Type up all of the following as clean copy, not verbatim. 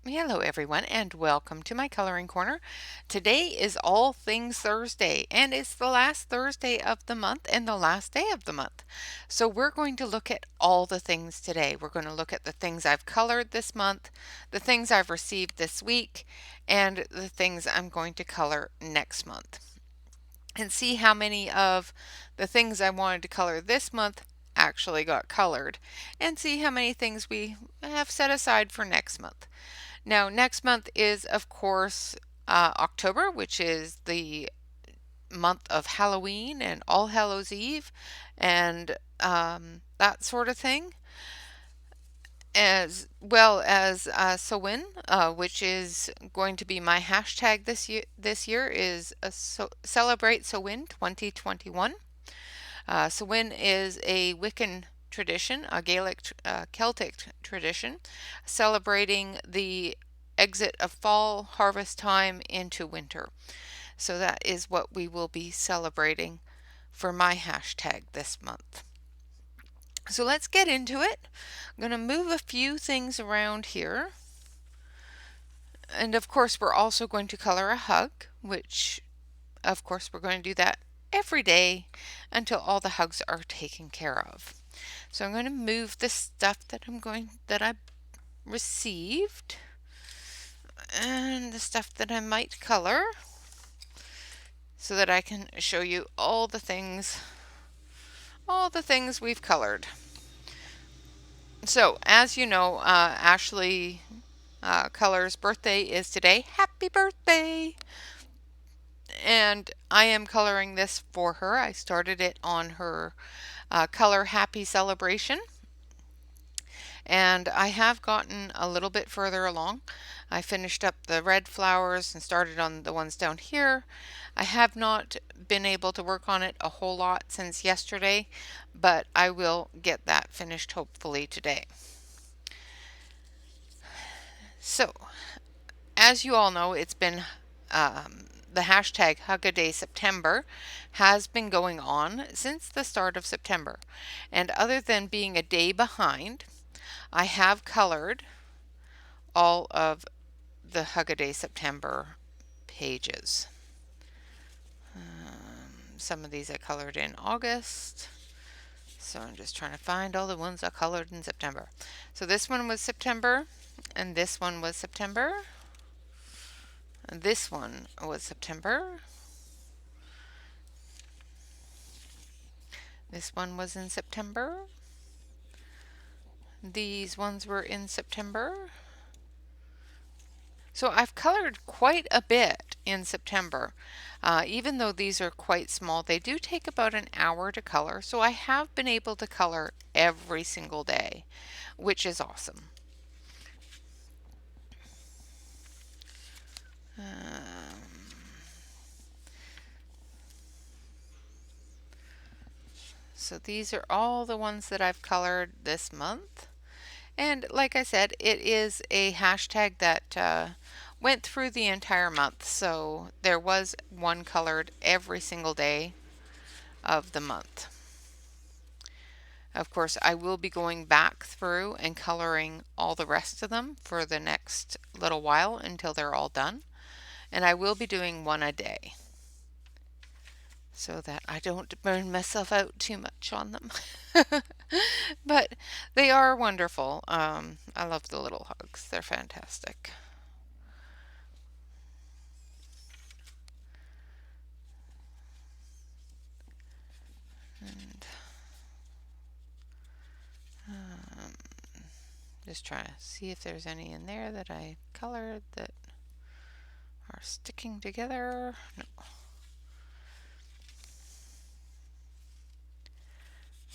Hello everyone and welcome to my coloring corner. Today is All Things Thursday and it's the last Thursday of the month and the last day of the month. So we're going to look at all the things today. We're going to look at the things I've colored this month, the things I've received this week, and the things I'm going to color next month. And see how many of the things I wanted to color this month actually got colored, and see how many things we have set aside for next month. Now, next month is, of course, October, which is the month of Halloween and All Hallows Eve and that sort of thing, as well as Samhain, which is going to be my hashtag this year. This year is Celebrate Samhain 2021. Samhain is a Wiccan tradition, a Gaelic Celtic tradition, celebrating the exit of fall harvest time into winter. So that is what we will be celebrating for my hashtag this month. So let's get into it. I'm going to move a few things around here. And of course, we're also going to color a hug, which of course we're going to do that every day until all the hugs are taken care of. So I'm going to move the stuff that I received and the stuff that I might color so that I can show you all the things we've colored. So as you know, Ashleigh Color's birthday is today. Happy birthday! And I am coloring this for her. I started it on her Color Happy celebration. And I have gotten a little bit further along. I finished up the red flowers and started on the ones down here. I have not been able to work on it a whole lot since yesterday, but I will get that finished hopefully today. So, as you all know, it's been the hashtag Hugadayseptember has been going on since the start of September. And other than being a day behind, I have colored all of the Hugadayseptember pages. Some of these I colored in August. So I'm just trying to find all the ones I colored in September. So this one was September, and this one was September. And this one was September. This one was in September. These ones were in September. So I've colored quite a bit in September. Even though these are quite small, they do take about an hour to color. So I have been able to color every single day, which is awesome. So these are all the ones that I've colored this month. And like I said, it is a hashtag that went through the entire month. So there was one colored every single day of the month. Of course, I will be going back through and coloring all the rest of them for the next little while until they're all done. And I will be doing one a day so that I don't burn myself out too much on them. But they are wonderful. I love the little hugs. They're fantastic. And just trying to see if there's any in there that I colored that are sticking together. No.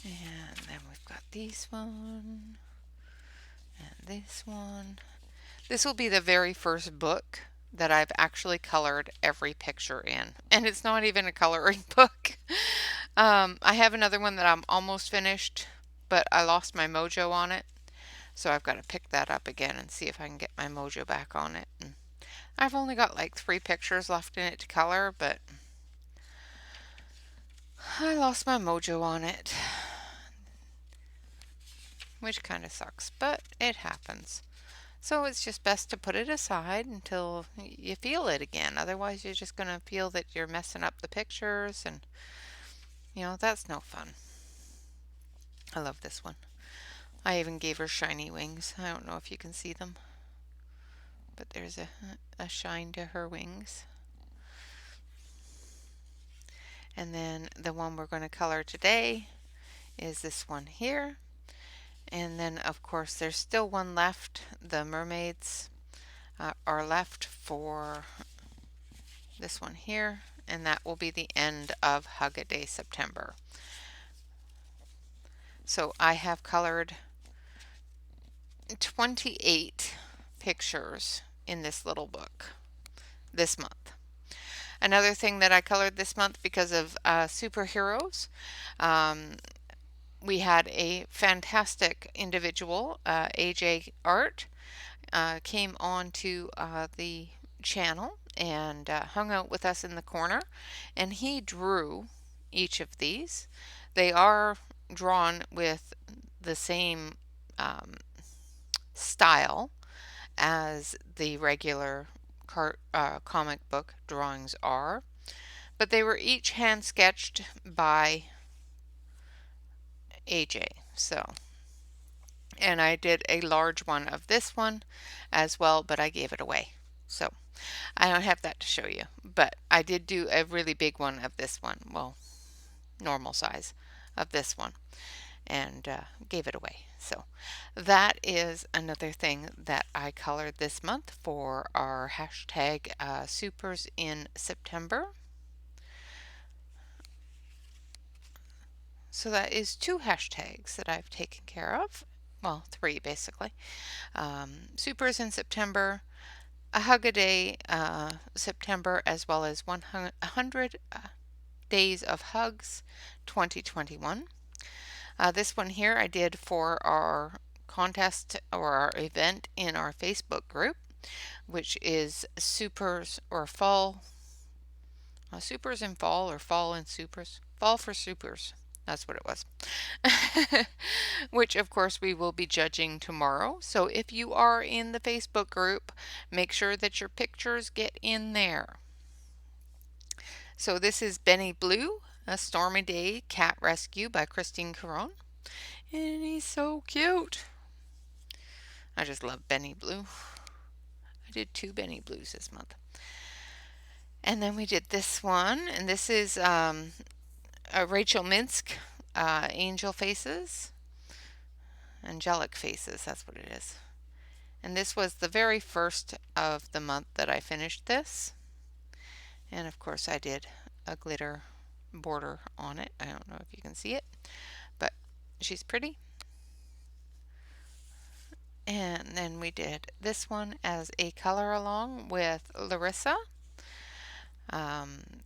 And then we've got these one and this one. This will be the very first book that I've actually colored every picture in. And it's not even a coloring book. I have another one that I'm almost finished, but I lost my mojo on it. So I've got to pick that up again and see if I can get my mojo back on it. And I've only got like 3 pictures left in it to color, but I lost my mojo on it, which kind of sucks, but it happens. So it's just best to put it aside until you feel it again. Otherwise, you're just going to feel that you're messing up the pictures, and that's no fun. I love this one. I even gave her shiny wings. I don't know if you can see them, but there's a shine to her wings. And then the one we're going to color today is this one here. And then, of course, there's still one left. The mermaids are left for this one here, and that will be the end of Hugadayseptember. So I have colored 28 pictures in this little book this month. Another thing that I colored this month because of superheroes, we had a fantastic individual, AJ Art, came on to the channel and hung out with us in the corner, and he drew each of these. They are drawn with the same style as the regular comic book drawings are, but they were each hand sketched by AJ. And I did a large one of this one as well, but I gave it away. So I don't have that to show you, but I did do a really big one of this one. Well, normal size of this one, and gave it away. So that is another thing that I colored this month for our hashtag supers in September. So that is 2 hashtags that I've taken care of. Well, 3 basically. Supers in September, a Hug-a-Day September, as well as 100 Days of Hugs 2021. This one here I did for our contest or our event in our Facebook group, which is supers or fall, supers in fall or fall in supers, fall for supers. That's what it was. Which, of course, we will be judging tomorrow. So if you are in the Facebook group, make sure that your pictures get in there. So this is Benny Blue, A Stormy Day Cat Rescue by Christine Caron. And he's so cute. I just love Benny Blue. I did 2 Benny Blues this month. And then we did this one, and this is Rachel Minsk, Angel Faces, Angelic Faces, that's what it is. And this was the very first of the month that I finished this. And of course I did a glitter border on it. I don't know if you can see it, but she's pretty. And then we did this one as a color along with Larissa.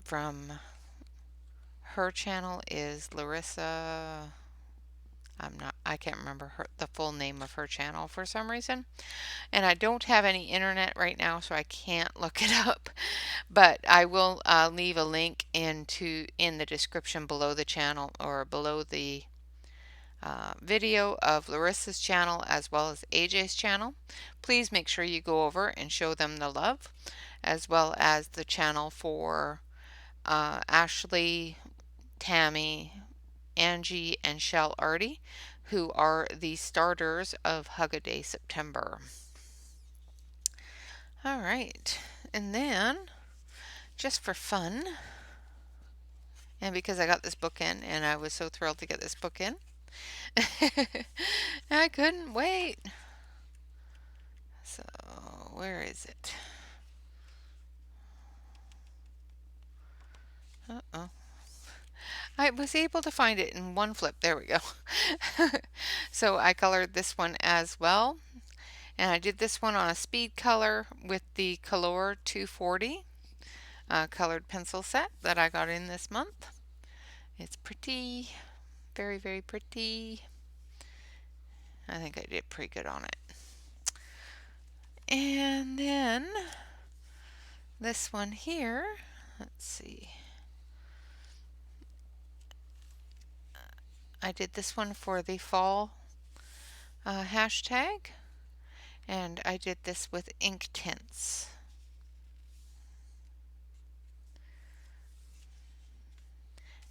From her channel is Larissa. I can't remember the full name of her channel for some reason. And I don't have any internet right now, so I can't look it up. But I will leave a link in the description below the channel or below the video of Larissa's channel as well as AJ's channel. Please make sure you go over and show them the love, as well as the channel for Ashleigh, Tammy, Angie, and Shell Artie, who are the starters of Hugadayseptember. All right, and then just for fun, and because I got this book in, and I was so thrilled to get this book in, I couldn't wait. So, where is it? Uh-oh. I was able to find it in one flip. There we go. So I colored this one as well. And I did this one on a speed color with the Color 240 colored pencil set that I got in this month. It's pretty. Very, very pretty. I think I did pretty good on it. And then this one here, let's see. I did this one for the fall hashtag, And I did this with ink tints.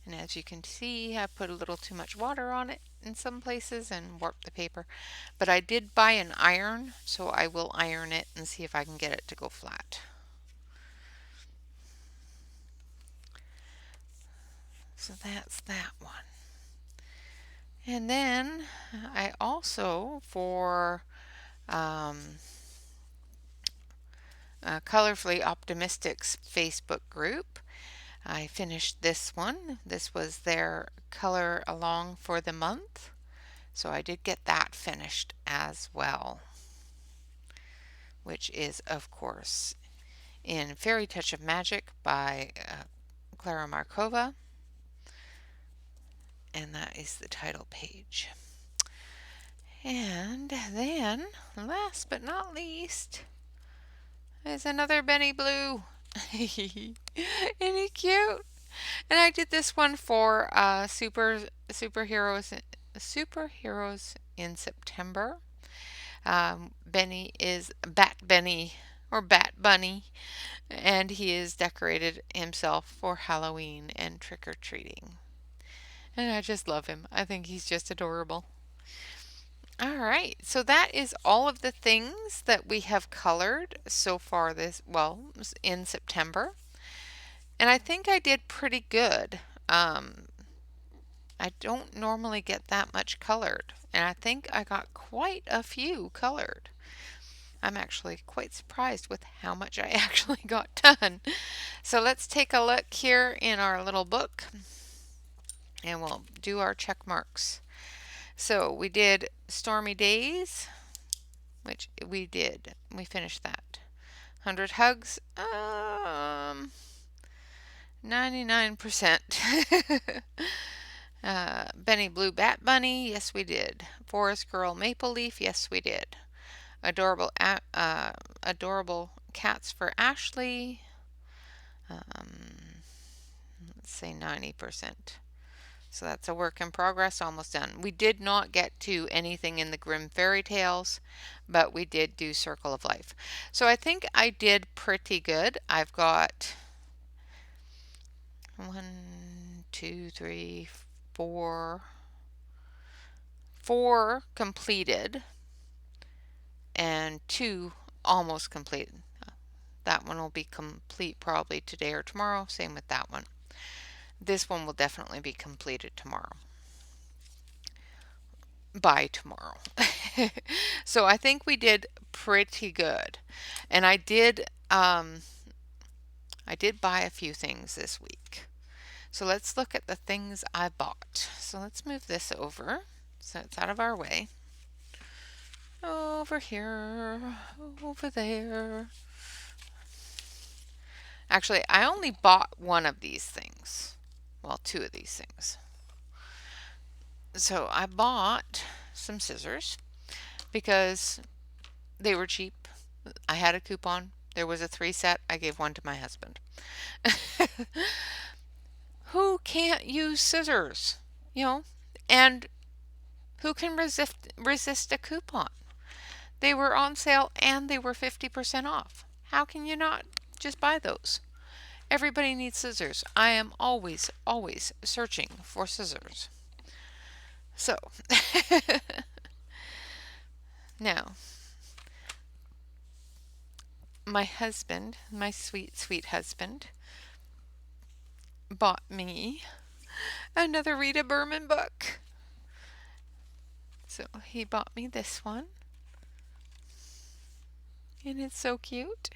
And as you can see, I put a little too much water on it in some places and warped the paper. But I did buy an iron, so I will iron it and see if I can get it to go flat. So that's that one. And then I also, for Colorfully Optimistic's Facebook group, I finished this one. This was their color along for the month. So I did get that finished as well, which is, of course, in Fairy Touch of Magic by Clara Markova. And that is the title page. And then, last but not least, is another Benny Blue. Isn't he cute? And I did this one for superheroes in September. Benny is Bat Benny or Bat Bunny, and he is decorated himself for Halloween and trick or treating. And I just love him. I think he's just adorable. All right, so that is all of the things that we have colored so far in September. And I think I did pretty good. I don't normally get that much colored, and I think I got quite a few colored. I'm actually quite surprised with how much I actually got done. So let's take a look here in our little book, and we'll do our check marks. So we did Stormy Days, which we did. We finished that. 100 Hugs, 99%. Benny Blue Bat Bunny, yes we did. Forest Girl Maple Leaf, yes we did. Adorable Cats for Ashleigh, let's say 90%. So that's a work in progress, almost done. We did not get to anything in the Grimm Fairy Tales, but we did do Circle of Life. So I think I did pretty good. I've got 4 completed and 2 almost completed. That one will be complete probably today or tomorrow. Same with that one. This one will definitely be completed tomorrow. By tomorrow. So I think we did pretty good. And I did buy a few things this week. So let's look at the things I bought. So let's move this over so it's out of our way. Over here, over there. Actually, I only bought one of these things. Well, 2 of these things. So I bought some scissors because they were cheap. I had a coupon. There was a 3 set. I gave one to my husband. Who can't use scissors? And who can resist a coupon? They were on sale and they were 50% off. How can you not just buy those? Everybody needs scissors. I am always, always searching for scissors. So, now, my husband, my sweet, sweet husband, bought me another Rita Berman book. So he bought me this one. And it's so cute.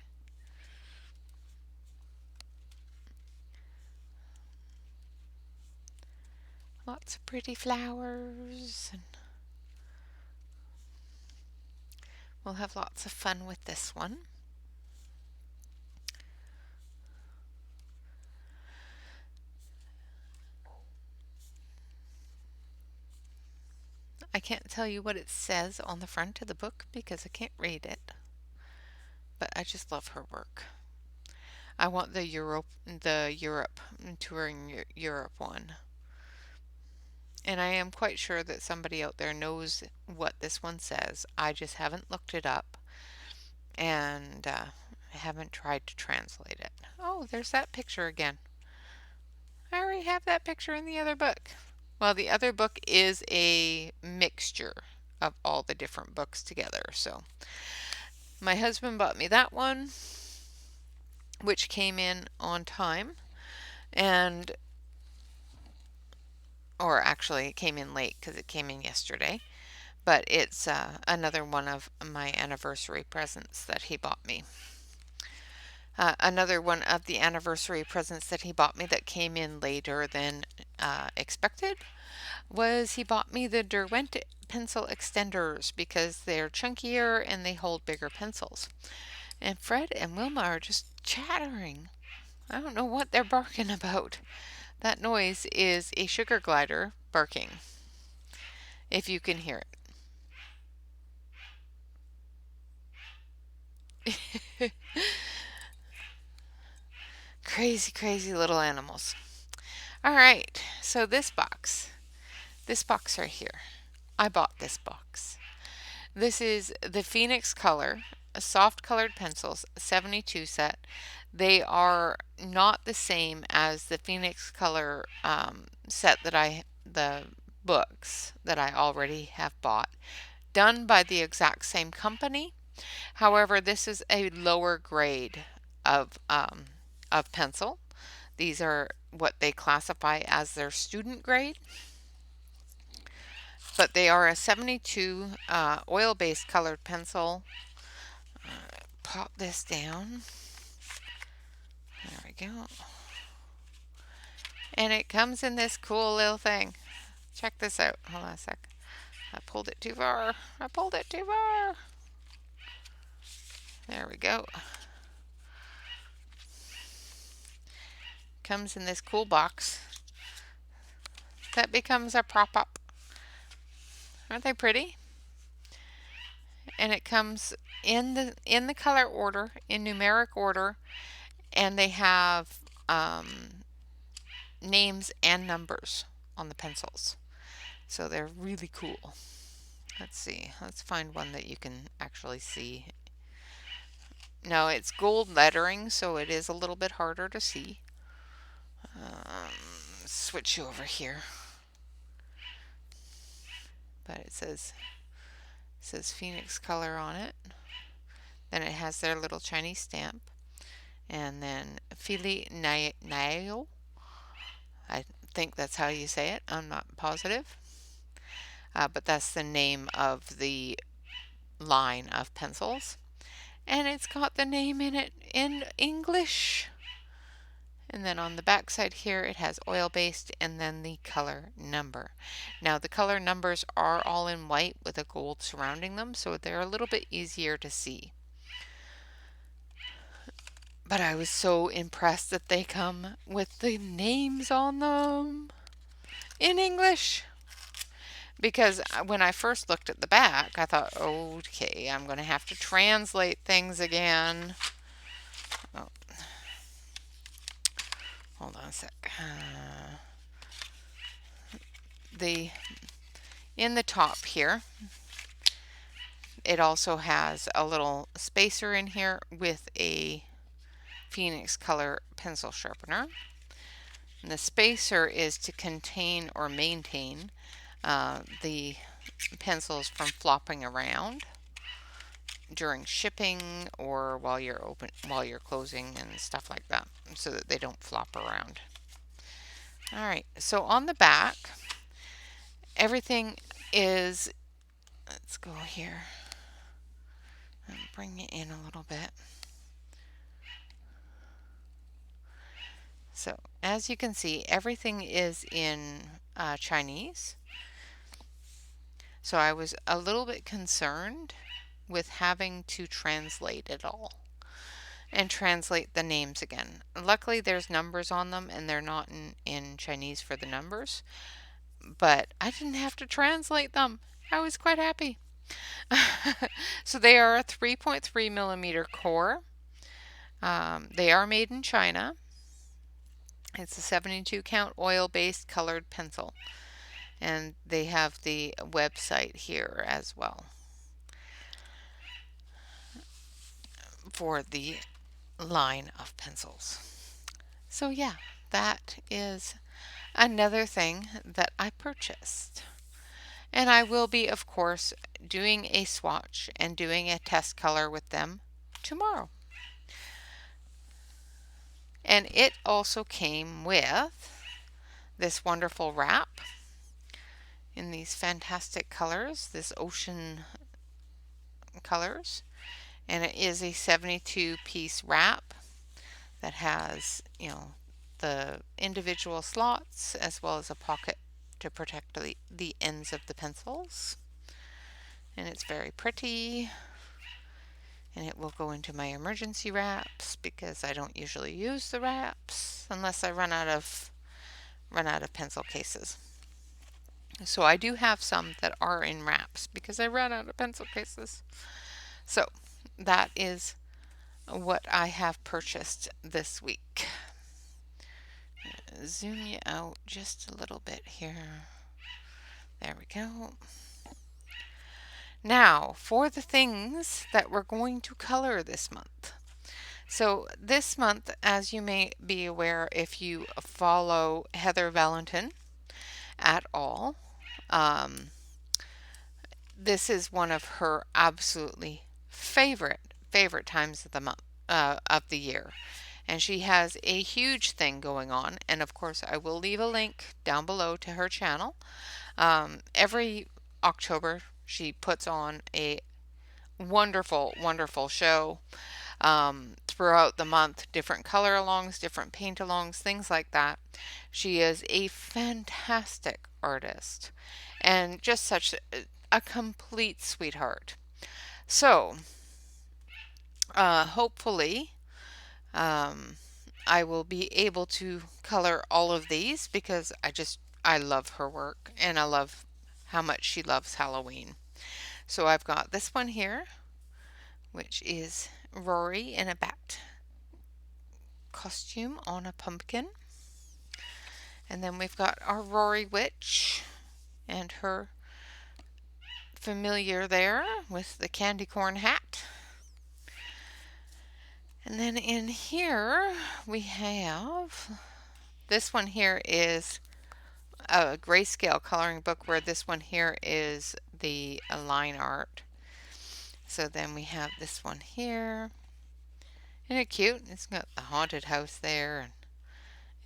Lots of pretty flowers. And we'll have lots of fun with this one. I can't tell you what it says on the front of the book because I can't read it. But I just love her work. I want the Europe touring Europe one. And I am quite sure that somebody out there knows what this one says. I just haven't looked it up. and I haven't tried to translate it. Oh, there's that picture again. I already have that picture in the other book. Well, the other book is a mixture of all the different books together. So my husband bought me that one, which came in on time, and or actually it came in late because it came in yesterday, but it's another one of my anniversary presents that he bought me. Another one of the anniversary presents that he bought me that came in later than expected was he bought me the Derwent pencil extenders because they're chunkier and they hold bigger pencils. And Fred and Wilma are just chattering. I don't know what they're barking about. That noise is a sugar glider barking, if you can hear it. Crazy, crazy little animals. All right, so this box right here, I bought this box. This is the Phoenix Color, soft colored pencils, 72 set. They are not the same as the Phoenix Color set the books that I already have bought, done by the exact same company. However, this is a lower grade of pencil. These are what they classify as their student grade, but they are a 72 oil-based colored pencil. Pop this down. There we go. And it comes in this cool little thing. Check this out. Hold on a sec. I pulled it too far. I pulled it too far. There we go. Comes in this cool box that becomes a prop up. Aren't they pretty? And it comes in the color order, in numeric order, and they have names and numbers on the pencils. So they're really cool. Let's see. Let's find one that you can actually see. No, it's gold lettering, so it is a little bit harder to see. Switch you over here. But it says Phoenix Color on it. Then it has their little Chinese stamp. And then Fili Nail. I think that's how you say it. I'm not positive. But that's the name of the line of pencils. And it's got the name in it in English. And then on the back side here, it has oil-based and then the color number. Now the color numbers are all in white with a gold surrounding them, so they're a little bit easier to see. But I was so impressed that they come with the names on them in English. Because when I first looked at the back, I thought, okay, I'm going to have to translate things again. Oh. Hold on a sec. In the top here, it also has a little spacer in here with a Phoenix Color pencil sharpener. And the spacer is to contain or maintain the pencils from flopping around during shipping or while you're closing and stuff like that, so that they don't flop around. All right, so on the back, everything is, let's go here and bring it in a little bit. So as you can see, everything is in Chinese. So I was a little bit concerned with having to translate it all and translate the names again. Luckily there's numbers on them and they're not in Chinese for the numbers, but I didn't have to translate them. I was quite happy. So they are a 3.3 millimeter core. They are made in China. It's a 72 count oil-based colored pencil. And they have the website here as well. for the line of pencils. So yeah, that is another thing that I purchased. And I will be, of course, doing a swatch and doing a test color with them tomorrow. And it also came with this wonderful wrap in these fantastic colors, this ocean colors. And it is a 72-piece wrap that has, the individual slots as well as a pocket to protect the ends of the pencils. And it's very pretty. And it will go into my emergency wraps because I don't usually use the wraps unless I run out of pencil cases. So I do have some that are in wraps because I ran out of pencil cases. So that is what I have purchased this week. Zoom you out just a little bit here. There we go. Now, for the things that we're going to color this month. So this month, as you may be aware if you follow Heather Valentin at all, this is one of her absolutely favorite times of the month, of the year. And she has a huge thing going on. And of course, I will leave a link down below to her channel. Every October, she puts on a wonderful show throughout the month, different color alongs, different paint alongs, things like that. She is a fantastic artist and just such a complete sweetheart. So, hopefully, I will be able to color all of these because I love her work and I love how much she loves Halloween. So I've got this one here, which is Rory in a bat costume on a pumpkin. And then we've got our Rory Witch and her familiar there with the candy corn hat. And then in here we have, this one here is a grayscale coloring book where this one here is the line art. So then we have this one here. Isn't it cute? It's got the haunted house there and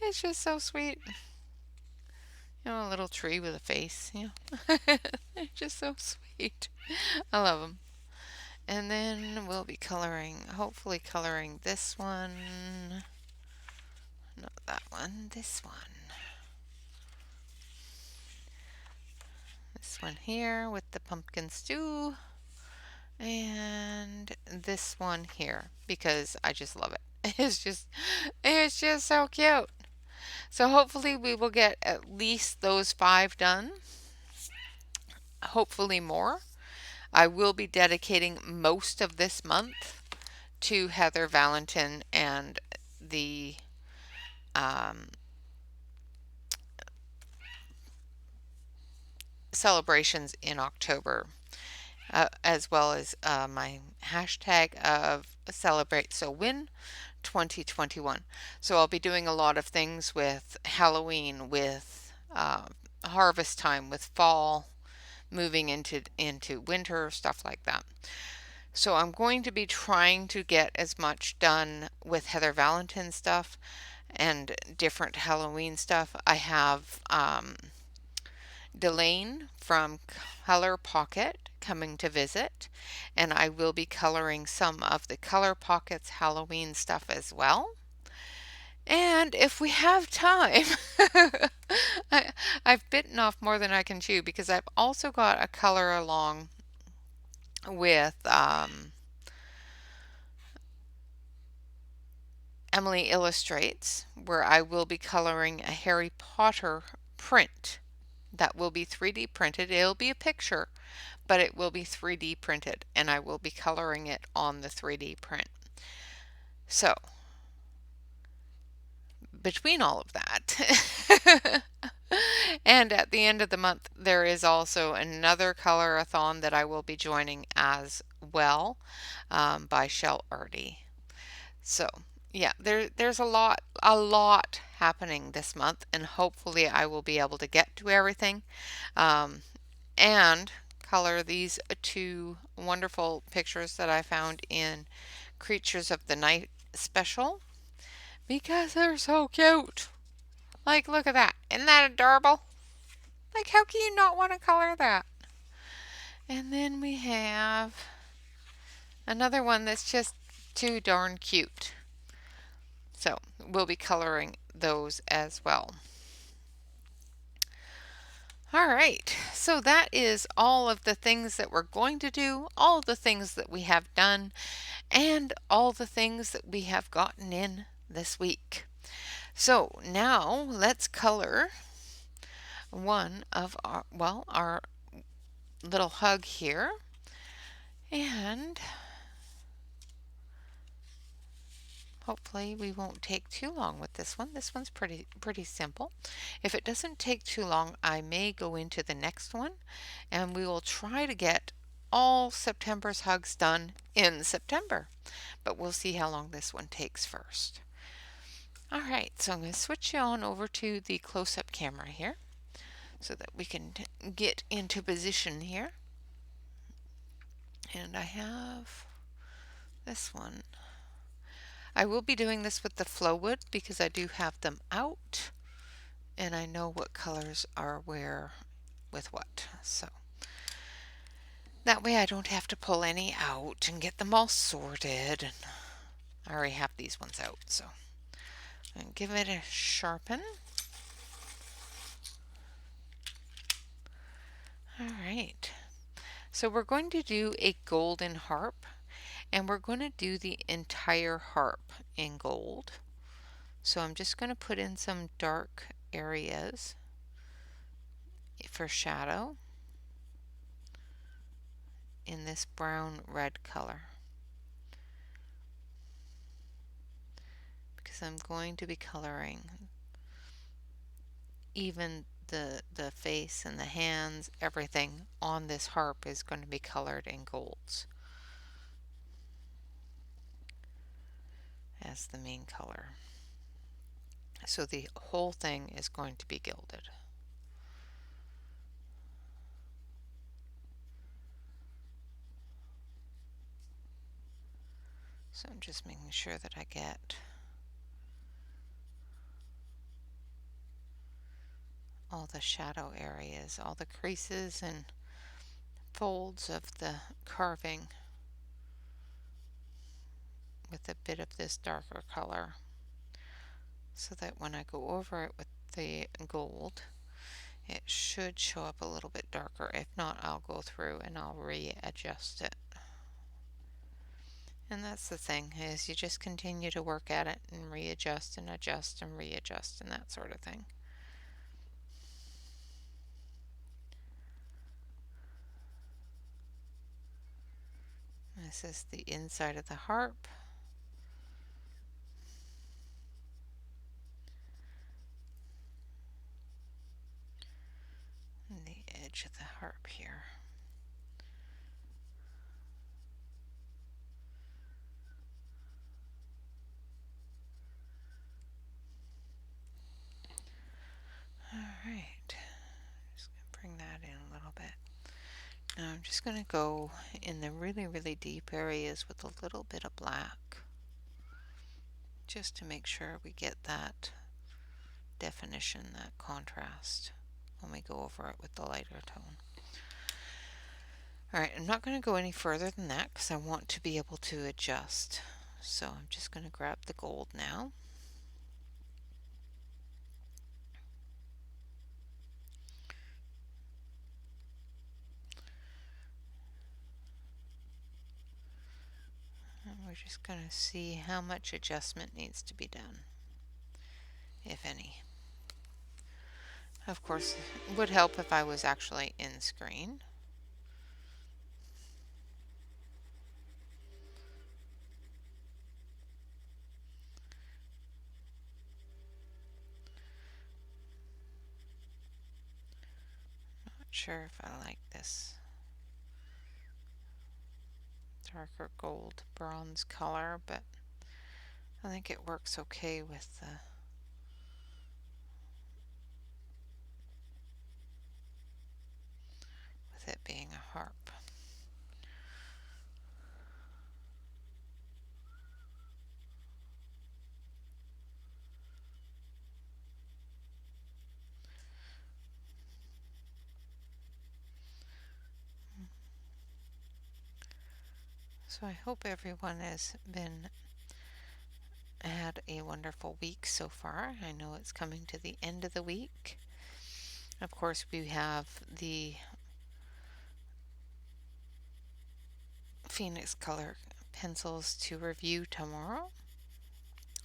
it's just so sweet. A little tree with a face, They're just so sweet. I love them. And then we'll be hopefully coloring this one. Not that one, this one. This one here with the pumpkin stew. And this one here because I just love it. It's just so cute. So hopefully we will get at least those 5 done. Hopefully more. I will be dedicating most of this month to Heather Valentin and the celebrations in October, as well as my hashtag of Celebrate So Win 2021. So I'll be doing a lot of things with Halloween, with harvest time, with fall, moving into winter, stuff like that. So I'm going to be trying to get as much done with Heather Valentin stuff and different Halloween stuff. I have Delane from Color Pocket coming to visit, and I will be coloring some of the Color Pocket's Halloween stuff as well. And if we have time, I've bitten off more than I can chew because I've also got a color along with Emily Illustrates, where I will be coloring a Harry Potter print that will be 3D printed. It'll be a picture, but it will be 3D printed, and I will be coloring it on the 3D print. So, between all of that, And at the end of the month, there is also another color-a-thon that I will be joining as well, by Shell Arty. So yeah, there's a lot happening this month, and hopefully I will be able to get to everything, um, and color these two wonderful pictures that I found in Creatures of the Night special because they're so cute. Like, look at that. Isn't that adorable? Like, how can you not want to color that? And then we have another one that's just too darn cute. So we'll be coloring those as well. All right, so that is all of the things that we're going to do, all the things that we have done, and all the things that we have gotten in this week. So now let's color one of our little hug here. And hopefully we won't take too long with this one. This one's pretty simple. If it doesn't take too long, I may go into the next one, and we will try to get all September's hugs done in September. But we'll see how long this one takes first. All right, so I'm going to switch you on over to the close-up camera here so that we can get into position here. And I have this one. I will be doing this with the Flowwood because I do have them out and I know what colors are where with what. So that way I don't have to pull any out and get them all sorted. And I already have these ones out, so and give it a sharpen. All right. So we're going to do a golden harp, and we're going to do the entire harp in gold. So I'm just going to put in some dark areas for shadow in this brown red color, because I'm going to be coloring even the face and the hands, everything on this harp is going to be colored in golds as the main color. So the whole thing is going to be gilded. So I'm just making sure that I get all the shadow areas, all the creases and folds of the carving with a bit of this darker color, so that when I go over it with the gold, it should show up a little bit darker. If not, I'll go through and I'll readjust it. And that's the thing, is you just continue to work at it and readjust and adjust and readjust and that sort of thing. This is the inside of the harp. And the edge of the harp here. Alright, just going to bring that in a little bit. Now I'm just going to go in the really deep areas with a little bit of black, just to make sure we get that definition, that contrast, when we go over it with the lighter tone. Alright, I'm not going to go any further than that because I want to be able to adjust. So I'm just going to grab the gold now. And we're just going to see how much adjustment needs to be done, if any. Of course, it would help if I was actually in screen. sure if I like this darker gold bronze color, but I think it works okay with it being a harp. So I hope everyone has had a wonderful week so far. I know it's coming to the end of the week. Of course, we have the Phoenix color pencils to review tomorrow.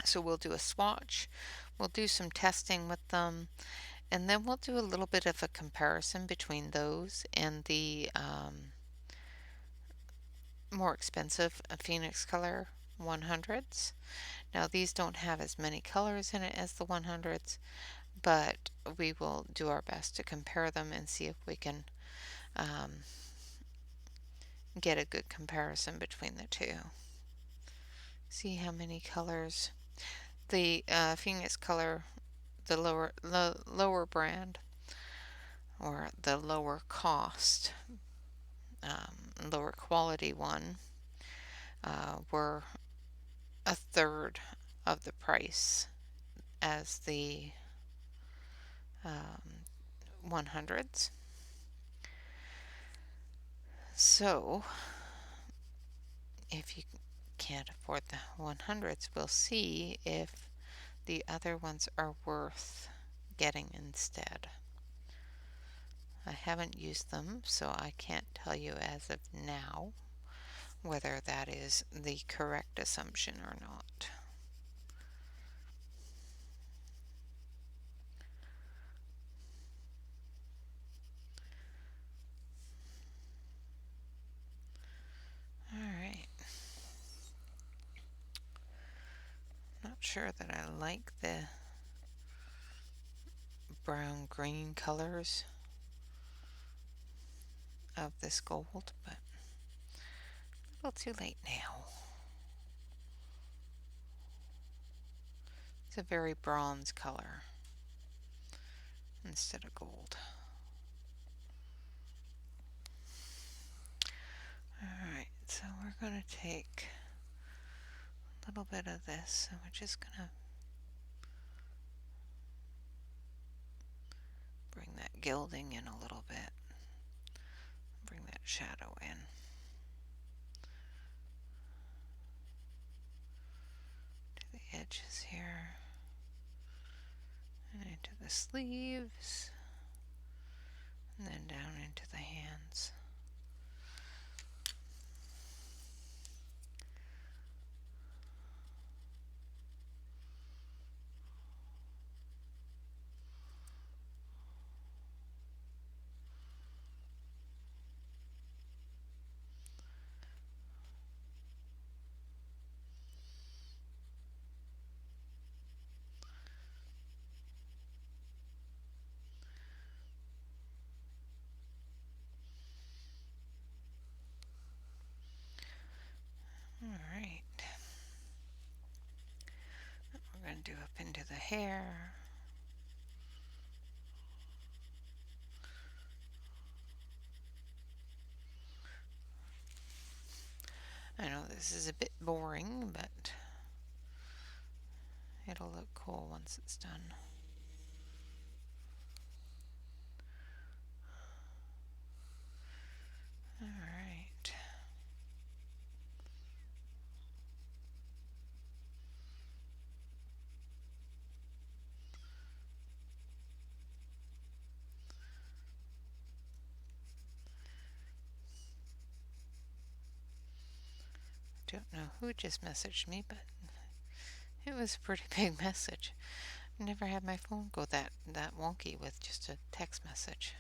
So we'll do a swatch, we'll do some testing with them, and then we'll do a little bit of a comparison between those and the more expensive Phoenix color 100s. Now these don't have as many colors in it as the 100s, but we will do our best to compare them and see if we can get a good comparison between the two. See how many colors. The Phoenix color, the lower brand, or the lower cost, lower quality one, were a third of the price as the 100s. So if you can't afford the 100s, we'll see if the other ones are worth getting instead. I haven't used them, so I can't tell you as of now whether that is the correct assumption or not. Alright. Not sure that I like the brown green colors of this gold, but a little too late now. It's a very bronze color instead of gold. Alright, so we're going to take a little bit of this and we're just going to bring that gilding in a little bit. Bring that shadow in. To the edges here. And into the sleeves. And then down into the hands. Alright. We're going to do up into the hair. I know this is a bit boring, but it'll look cool once it's done. Alright. Don't know who just messaged me, but it was a pretty big message. I never had my phone go that wonky with just a text message.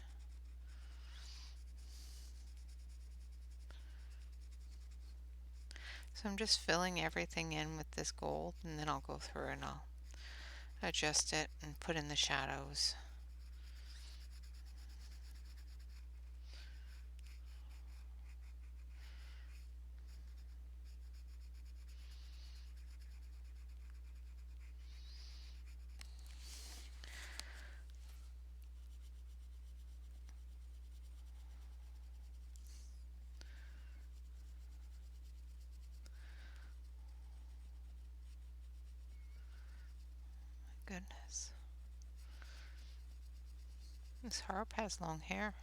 So I'm just filling everything in with this gold, and then I'll go through and I'll adjust it and put in the shadows. goodness. This harp has long hair.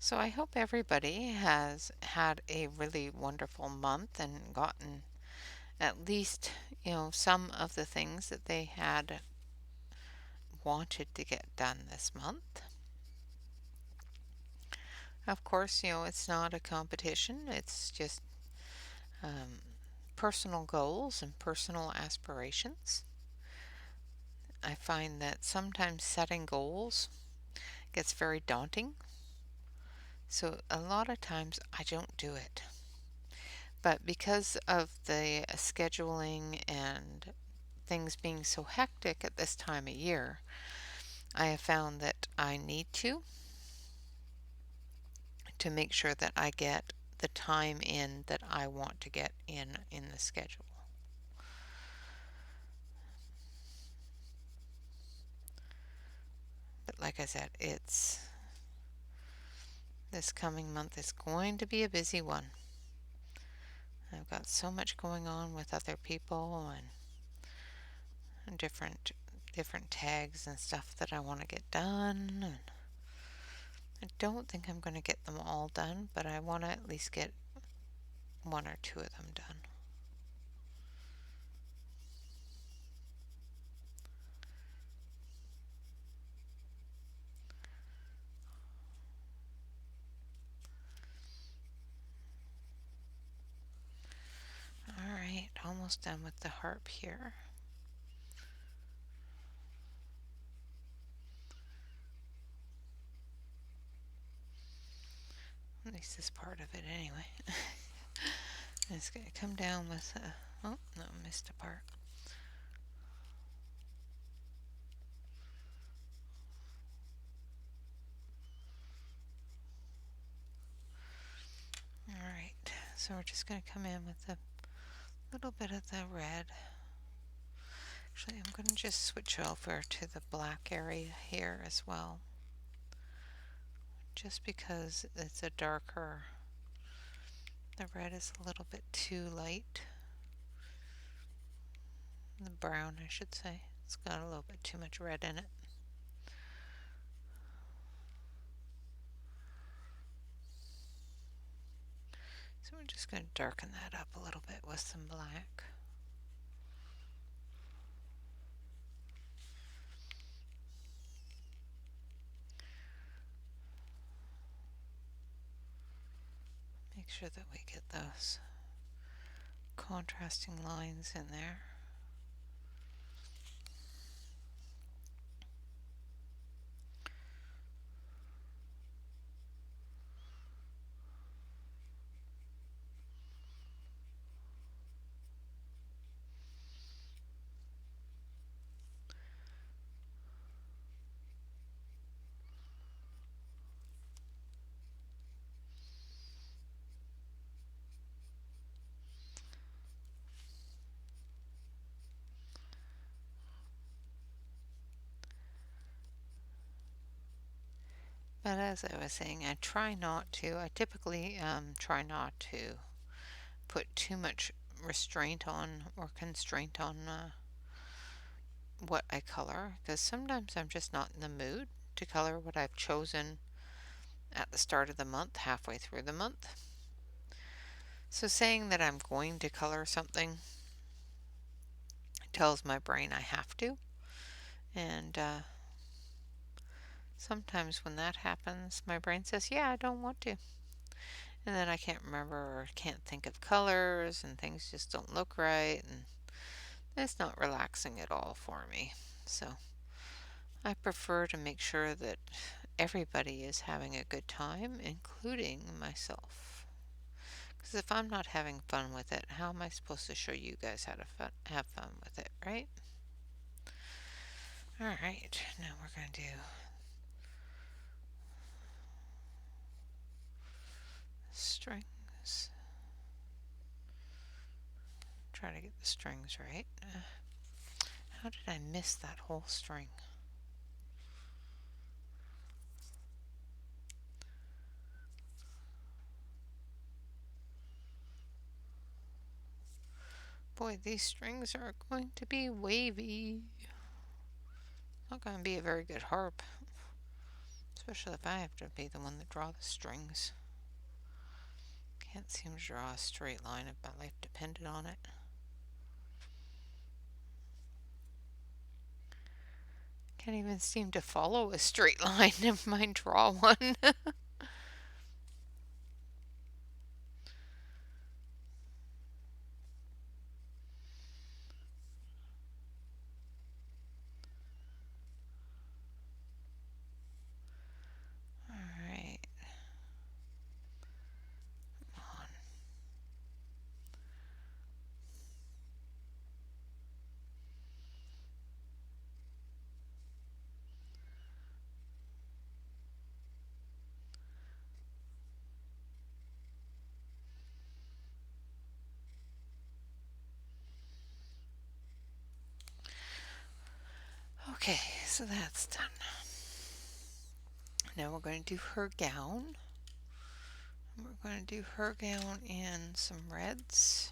So I hope everybody has had a really wonderful month and gotten at least, some of the things that they had wanted to get done this month. Of course, it's not a competition. It's just um, personal goals and personal aspirations. I find that sometimes setting goals gets very daunting. So a lot of times I don't do it. But because of the scheduling and things being so hectic at this time of year, I have found that I need to make sure that I get the time in that I want to get in the schedule. But like I said, it's this coming month is going to be a busy one. I've got so much going on with other people and different tags and stuff that I want to get done. And I don't think I'm going to get them all done, but I want to at least get one or two of them done. Alright, almost done with the harp here. At least this part of it anyway. It's going to come down with oh, no, missed a part. Alright, so we're just going to come in with a little bit of the red. Actually, I'm going to just switch over to the black area here as well. Just because it's a darker, the red is a little bit too light. The brown, I should say. It's got a little bit too much red in it. So we're just going to darken that up a little bit with some black. Make sure that we get those contrasting lines in there. But as I was saying, I typically try not to put too much restraint on or constraint on what I color, because sometimes I'm just not in the mood to color what I've chosen at the start of the month, halfway through the month. So saying that I'm going to color something tells my brain I have to, and sometimes when that happens, my brain says, yeah, I don't want to. And then I can't remember or can't think of colors, and things just don't look right, and it's not relaxing at all for me. So I prefer to make sure that everybody is having a good time, including myself. Because if I'm not having fun with it, how am I supposed to show you guys how to have fun with it, right? Alright, now we're going to do string Try to get the strings right. How did I miss that whole string? Boy, these strings are going to be wavy. Not going to be a very good harp, especially if I have to be the one that draw the strings. Can't seem to draw a straight line if my life depended on it. Can't even seem to follow a straight line, never mind draw one. Alright. Come on. Okay, so that's done. Now we're going to do her gown. We're going to do her gown in some reds.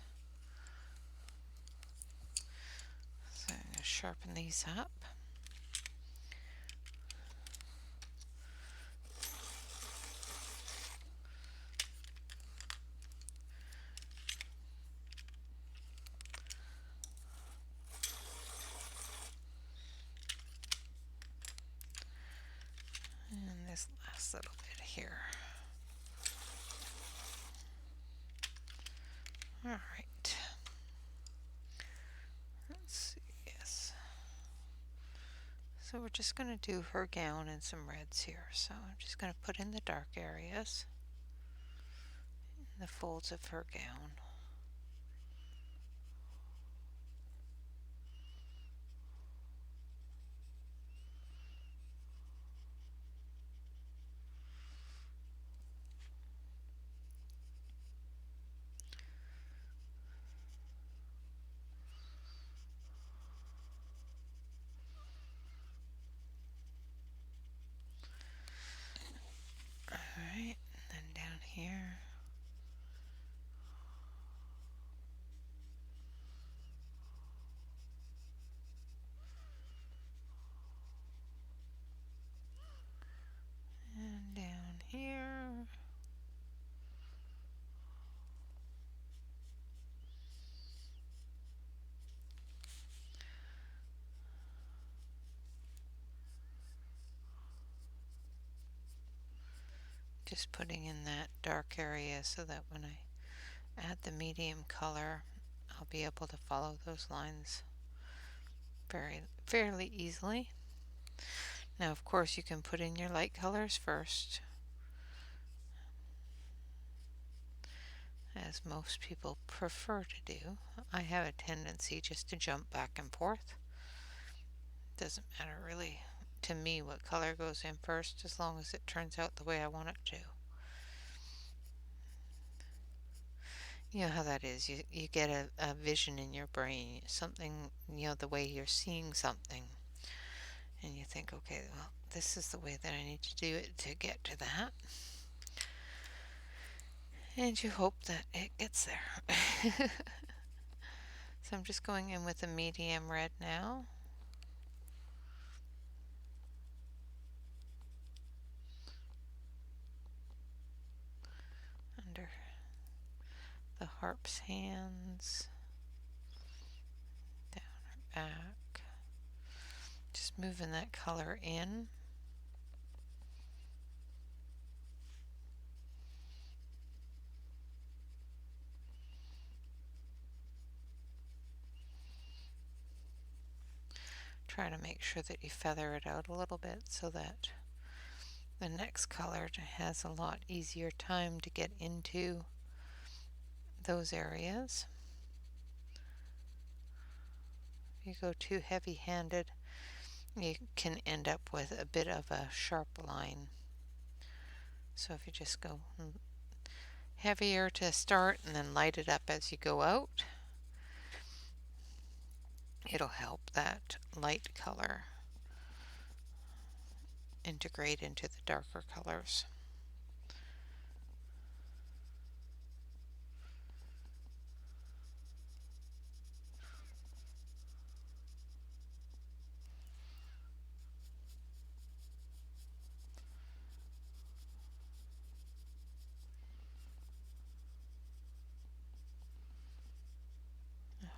So I'm going to sharpen these up. And this last little bit here. Alright. Let's see, yes. So we're just going to do her gown and some reds here. So I'm just going to put in the dark areas, in the folds of her gown. Alright, and then down here. And down here. Just putting in that dark area so that when I add the medium color, I'll be able to follow those lines fairly easily. Now, of course, you can put in your light colors first, as most people prefer to do. I have a tendency just to jump back and forth. Doesn't matter really to me what color goes in first, as long as it turns out the way I want it to. You know how that is. You get a vision in your brain, something, the way you're seeing something. And you think, okay, well, this is the way that I need to do it to get to that. And you hope that it gets there. So I'm just going in with a medium red now. Under the harp's hands, down her back. Just moving that color in. Try to make sure that you feather it out a little bit so that the next color has a lot easier time to get into those areas. If you go too heavy-handed, you can end up with a bit of a sharp line. So if you just go heavier to start and then light it up as you go out, It'll help that light color integrate into the darker colors.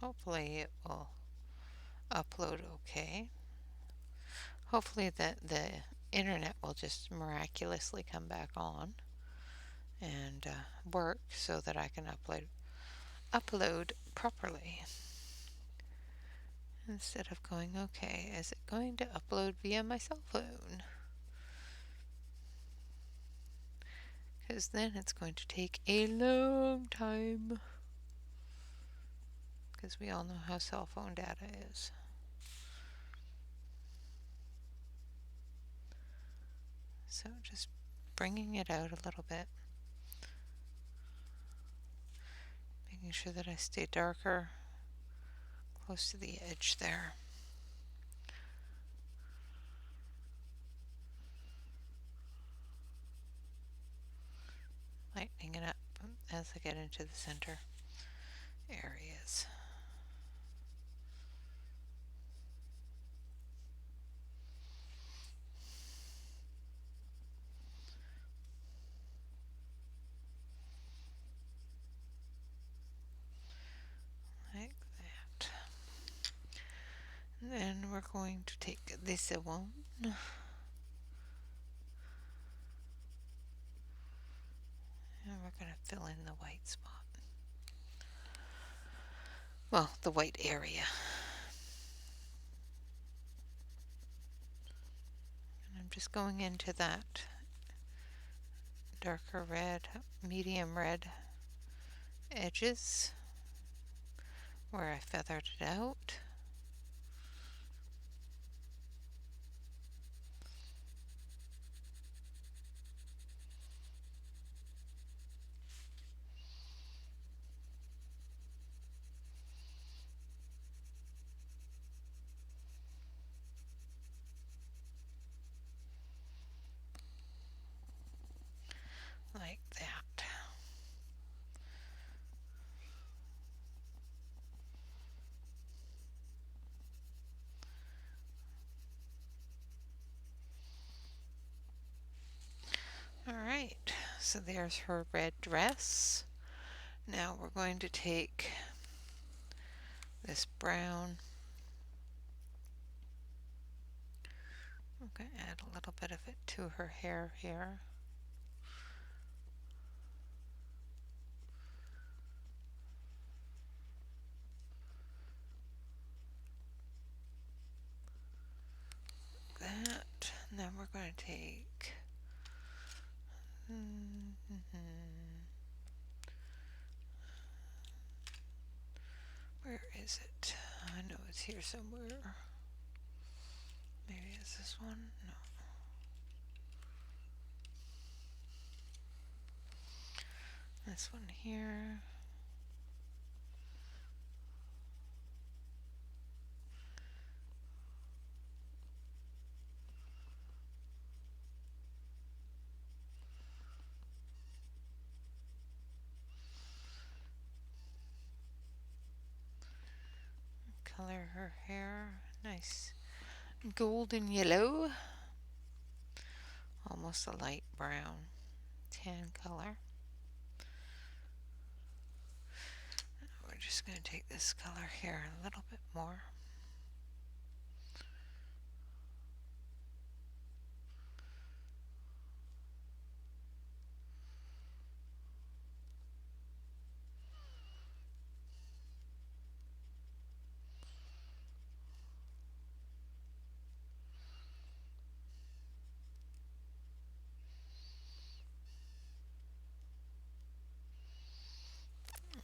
Hopefully it will upload okay. Hopefully that the internet will just miraculously come back on and work so that I can upload properly. Instead of going, okay, is it going to upload via my cell phone? Because then it's going to take a long time. Because we all know how cell phone data is. So just bringing it out a little bit. Making sure that I stay darker, close to the edge there. Lightening it up as I get into the center areas. Like that. And then we're going to take this one. And we're going to fill in the white spot. Well, the white area. And I'm just going into that darker red, medium red edges where I feathered it out. Like that. Alright, so there's her red dress. Now we're going to take this brown. I'm going to add a little bit of it to her hair here. That. And then we're going to take where is it? I know it's here somewhere. Maybe it's this one? No. This one here. Color her hair nice golden yellow, almost a light brown tan color. We're just going to take this color here a little bit more.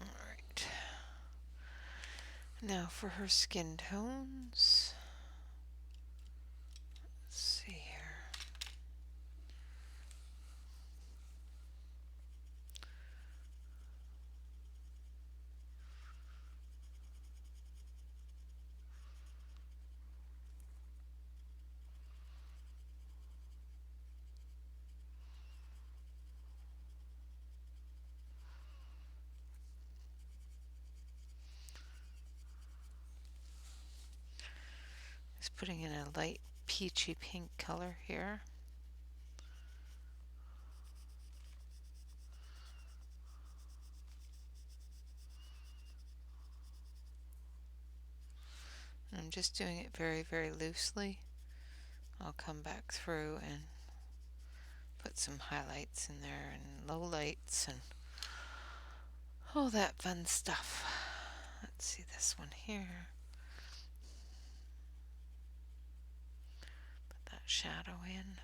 Alright. Now for her skin tones. Let's see here. Just putting in a light peachy pink color here. And I'm just doing it very, very loosely. I'll come back through and put some highlights in there and lowlights and all that fun stuff. Let's see this one here. Put that shadow in.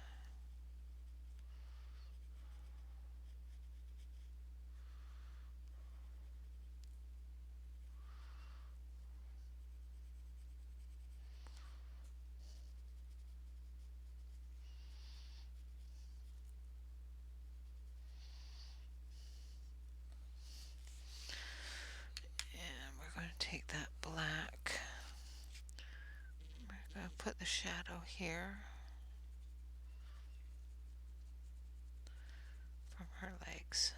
And we're going to take that black. We're going to put the shadow here from her legs.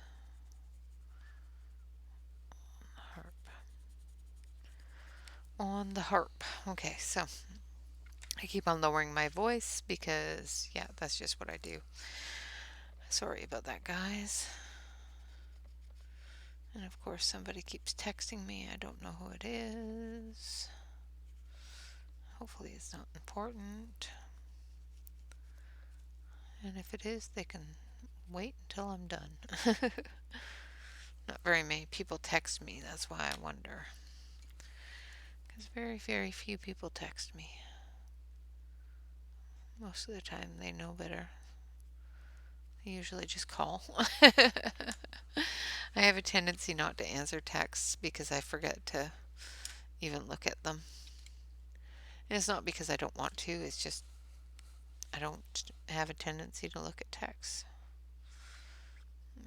On the harp. Okay, so I keep on lowering my voice because, yeah, that's just what I do. Sorry about that, guys. And of course, somebody keeps texting me. I don't know who it is. Hopefully, it's not important. And if it is, they can wait until I'm done. Not very many people text me. That's why I wonder. Because very, very few people text me. Most of the time, they know better. They usually just call. I have a tendency not to answer texts because I forget to even look at them. And it's not because I don't want to, it's just I don't have a tendency to look at texts.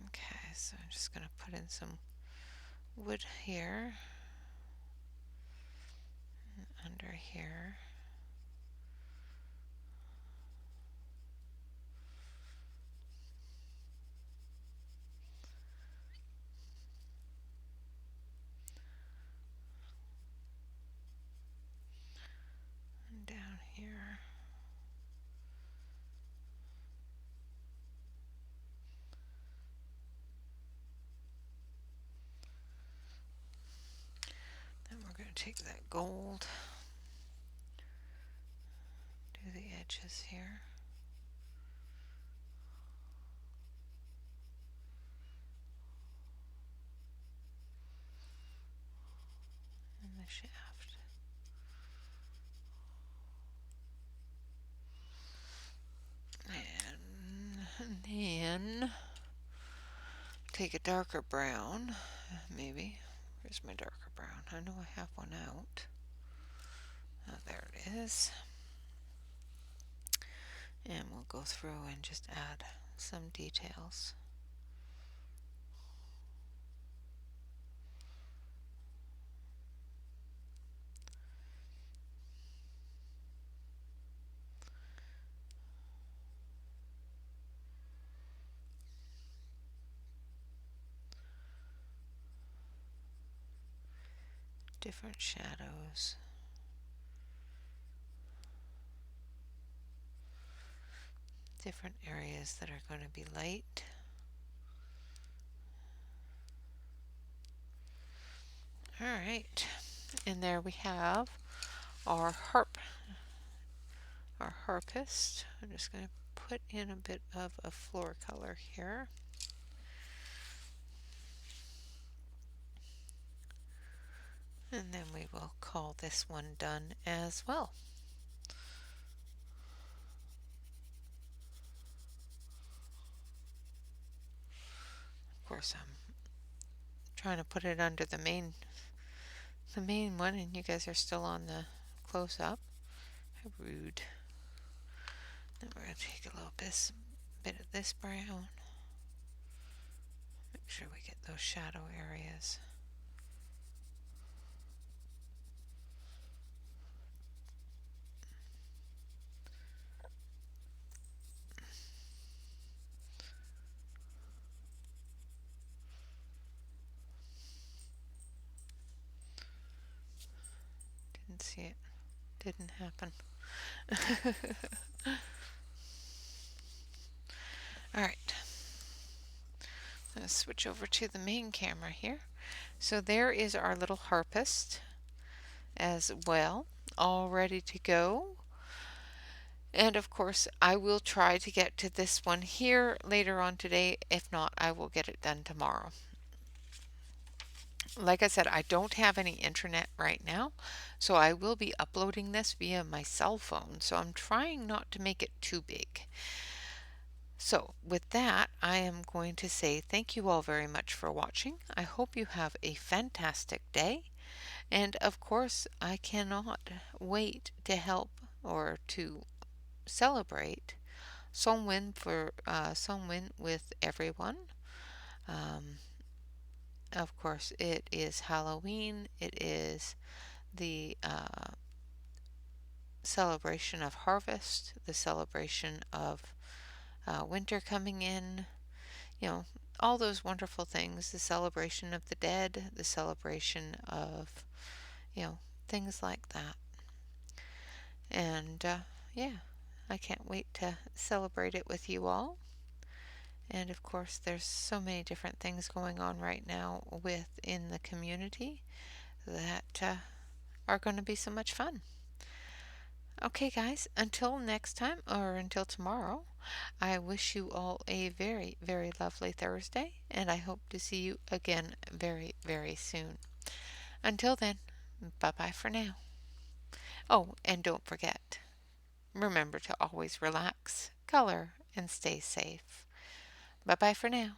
Okay, so I'm just going to put in some wood here, and under here. And down here. Then we're going to take that gold, do the edges here. And the shaft. And then take a darker brown, maybe. Where's my darker brown? I know I have one out. Oh, there it is. And we'll go through and just add some details. Different shadows. Different areas that are going to be light. Alright, and there we have our harp, our harpist. I'm just going to put in a bit of a floor color here. And then we will call this one done as well. Of course, I'm trying to put it under the main one, and you guys are still on the close-up. How rude. Then we're going to take a little bit of this brown. Make sure we get those shadow areas. Didn't see it. Didn't happen. All right, let's switch over to the main camera here. So there is our little harpist as well, all ready to go. And of course, I will try to get to this one here later on today. If not, I will get it done tomorrow. Like I said, I don't have any internet right now, so I will be uploading this via my cell phone. So I'm trying not to make it too big. So with that, I am going to say thank you all very much for watching. I hope you have a fantastic day. And of course, I cannot wait to help or to celebrate Samhain for Samhain with everyone. Um, of course, it is Halloween. It is the celebration of harvest, the celebration of winter coming in. You know, all those wonderful things. The celebration of the dead, the celebration of things like that. And yeah, I can't wait to celebrate it with you all. And of course, there's so many different things going on right now within the community that are going to be so much fun. Okay, guys, until next time or until tomorrow, I wish you all a very, very lovely Thursday, and I hope to see you again very, very soon. Until then, bye bye for now. Oh, and don't forget, remember to always relax, color, and stay safe. Bye bye for now.